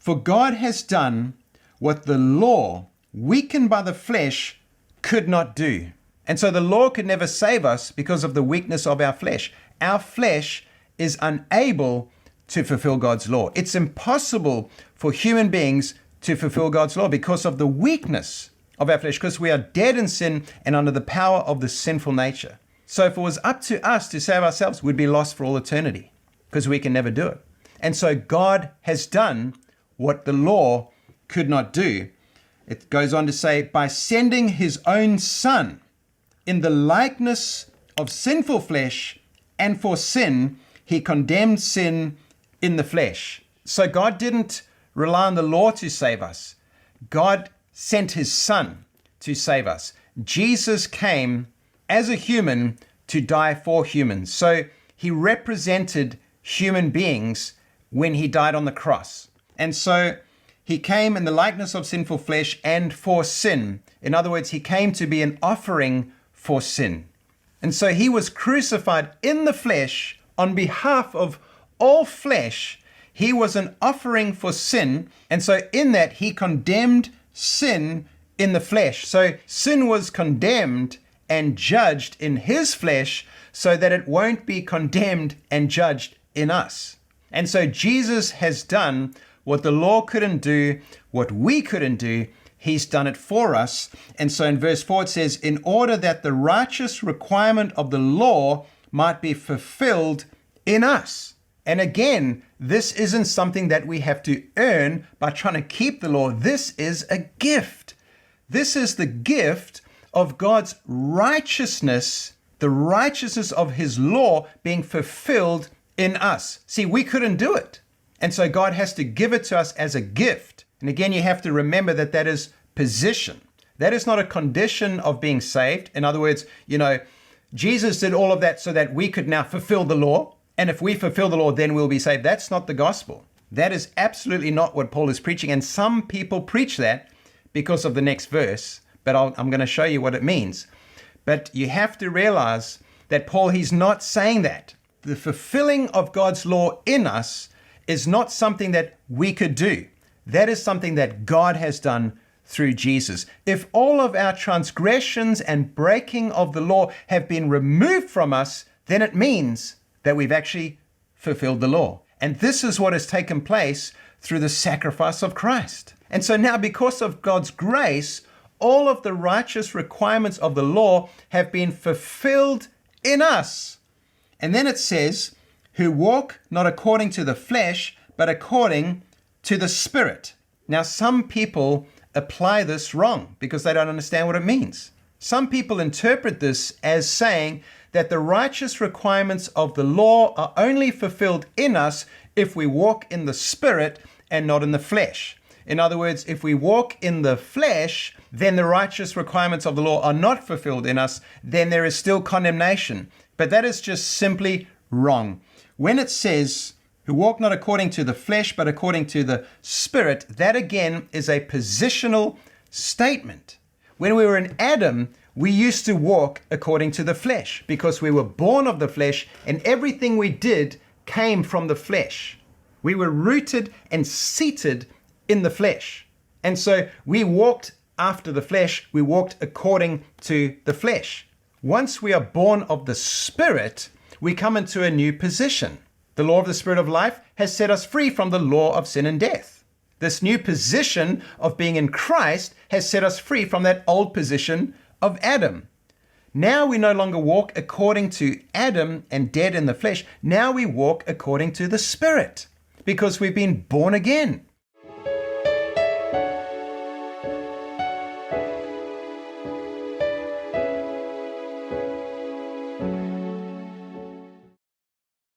For God has done what the law, weakened by the flesh, could not do. And so the law could never save us because of the weakness of our flesh. Our flesh is unable to fulfill God's law. It's impossible for human beings to fulfill God's law because of the weakness of our flesh, because we are dead in sin and under the power of the sinful nature. So if it was up to us to save ourselves, we'd be lost for all eternity because we can never do it. And so God has done what the law could not do. It goes on to say, by sending his own Son in the likeness of sinful flesh, and for sin, he condemned sin in the flesh. So God didn't rely on the law to save us. God sent his Son to save us. Jesus came as a human to die for humans. So he represented human beings when he died on the cross. And so he came in the likeness of sinful flesh and for sin. In other words, he came to be an offering for sin. And so he was crucified in the flesh on behalf of all flesh. He was an offering for sin. And so in that, he condemned sin in the flesh. So sin was condemned and judged in his flesh so that it won't be condemned and judged in us. And so Jesus has done what the law couldn't do, what we couldn't do. He's done it for us. And so in verse 4 it says, in order that the righteous requirement of the law might be fulfilled in us. And again, this isn't something that we have to earn by trying to keep the law. This is a gift. This is the gift of God's righteousness, the righteousness of his law being fulfilled in us. See, we couldn't do it. And so God has to give it to us as a gift. And again, you have to remember that that is position. That is not a condition of being saved. In other words, Jesus did all of that so that we could now fulfill the law. And if we fulfill the law, then we'll be saved. That's not the gospel. That is absolutely not what Paul is preaching. And some people preach that because of the next verse. But I'm going to show you what it means. But you have to realize that Paul, he's not saying that. The fulfilling of God's law in us is not something that we could do. That is something that God has done through Jesus. If all of our transgressions and breaking of the law have been removed from us, then it means that we've actually fulfilled the law. And this is what has taken place through the sacrifice of Christ. And so now, because of God's grace, all of the righteous requirements of the law have been fulfilled in us. And then it says, who walk not according to the flesh, but according to the Spirit. Now, some people apply this wrong because they don't understand what it means. Some people interpret this as saying that the righteous requirements of the law are only fulfilled in us if we walk in the Spirit and not in the flesh. In other words, if we walk in the flesh, then the righteous requirements of the law are not fulfilled in us, then there is still condemnation. But that is just simply wrong. When it says, who walk not according to the flesh, but according to the Spirit, that again is a positional statement. When we were in Adam, we used to walk according to the flesh because we were born of the flesh and everything we did came from the flesh. We were rooted and seated in the flesh. And so we walked after the flesh, we walked according to the flesh. Once we are born of the Spirit, we come into a new position. The law of the Spirit of life has set us free from the law of sin and death. This new position of being in Christ has set us free from that old position of Adam. Now we no longer walk according to Adam and dead in the flesh. Now we walk according to the Spirit because we've been born again.